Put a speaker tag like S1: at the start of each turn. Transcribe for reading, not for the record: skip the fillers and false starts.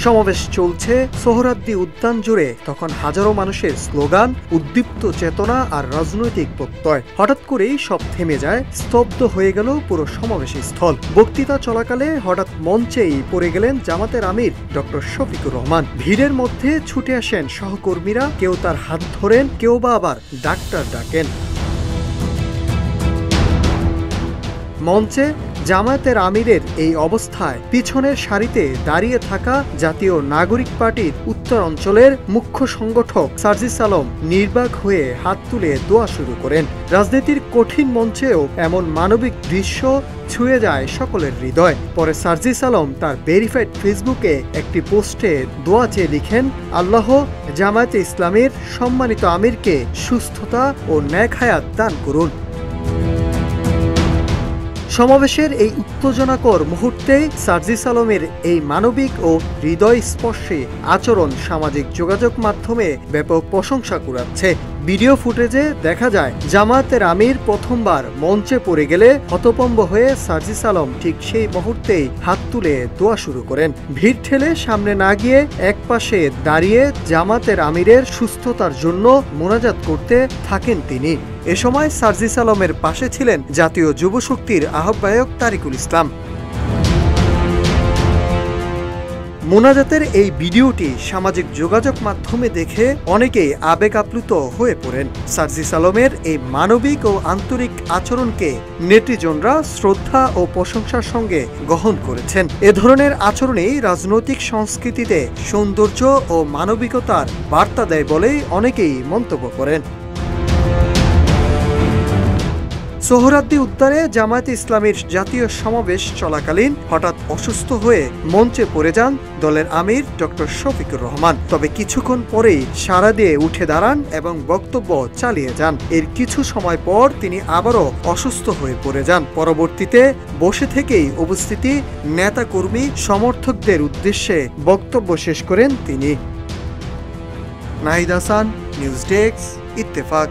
S1: সমাবেশ চলছে সোহরাওয়ার্দী উদ্যান জুড়ে, তখন হাজারো মানুষের স্লোগান, উদ্দীপ্ত চেতনা আর রাজনৈতিক প্রত্যয়। হঠাৎ করেই সব থেমে যায়, স্তব্ধ হয়ে গেল পুরো সমাবেশী স্থল। বক্তৃতা চলাকালে হঠাৎ মঞ্চেই পড়ে গেলেন জামাতের আমির ডক্টর শফিকুর রহমান। ভিড়ের মধ্যে ছুটে আসেন সহকর্মীরা, কেউ তার হাত ধরেন, কেউ বা আবার ডাক্তার ডাকেন। মঞ্চে জামায়াতের আমিরের এই অবস্থায় পিছনের সারিতে দাঁড়িয়ে থাকা জাতীয় নাগরিক পার্টির উত্তর অঞ্চলের মুখ্য সংগঠক সার্জিস আলম নির্বাক হয়ে হাত তুলে দোয়া শুরু করেন। রাজনীতির কঠিন মঞ্চেও এমন মানবিক দৃশ্য ছুঁয়ে যায় সকলের হৃদয়। পরে সার্জিস আলম তার ভেরিফাইড ফেসবুকে একটি পোস্টে দোয়া চেয়ে লিখেন, আল্লাহ জামায়াতে ইসলামের সম্মানিত আমিরকে সুস্থতা ও নেক হায়াত দান করুন। সমাবেশের এই উত্তেজনাকর মুহূর্তে সার্জিস আলমের এই মানবিক ও হৃদয়স্পর্শী আচরণ সামাজিক যোগাযোগ মাধ্যমে ব্যাপক প্রশংসা কুড়াচ্ছে। ভিডিও ফুটেজে দেখা যায় জামায়াতের আমির প্রথমবার মঞ্চে পড়ে গেলে হতভম্ব হয়ে সার্জিস আলম ঠিক সেই মুহূর্তেই হাত তুলে দোয়া শুরু করেন। ভিড় ঠেলে সামনে না গিয়ে একপাশে দাঁড়িয়ে জামায়াতের আমিরের সুস্থতার জন্য মোনাজাত করতে থাকেন তিনি। এ সময় সার্জিস আলমের পাশে ছিলেন জাতীয় যুবশক্তির আহ্বায়ক তারিকুল ইসলাম। মোনাজাতের এই ভিডিওটি সামাজিক যোগাযোগ মাধ্যমে দেখে অনেকেই আবেগ আপ্লুত হয়ে পড়েন। সার্জিস আলমের এই মানবিক ও আন্তরিক আচরণকে নেটিজনরা শ্রদ্ধা ও প্রশংসার সঙ্গে গ্রহণ করেছেন। এ ধরনের আচরণেই রাজনৈতিক সংস্কৃতিতে সৌন্দর্য ও মানবিকতার বার্তা দেয় বলেই অনেকেই মন্তব্য করেন। সোহরাওয়ার্দী উদ্যানে জামায়াতে ইসলামীর জাতীয় সমাবেশ চলাকালীন হঠাৎ অসুস্থ হয়ে মঞ্চে পড়ে যান দলের আমির ডক্টর শফিকুর রহমান। তবে কিছুক্ষণ পরেই সাড়া দিয়ে উঠে দাঁড়ান এবং বক্তব্য চালিয়ে যান। এর কিছু সময় পর তিনি আবারও অসুস্থ হয়ে পড়ে যান। পরবর্তীতে বসে থেকেই উপস্থিতি নেতাকর্মী সমর্থকদের উদ্দেশ্যে বক্তব্য শেষ করেন তিনি। Nahid Hasan, news desk, Ittefaq.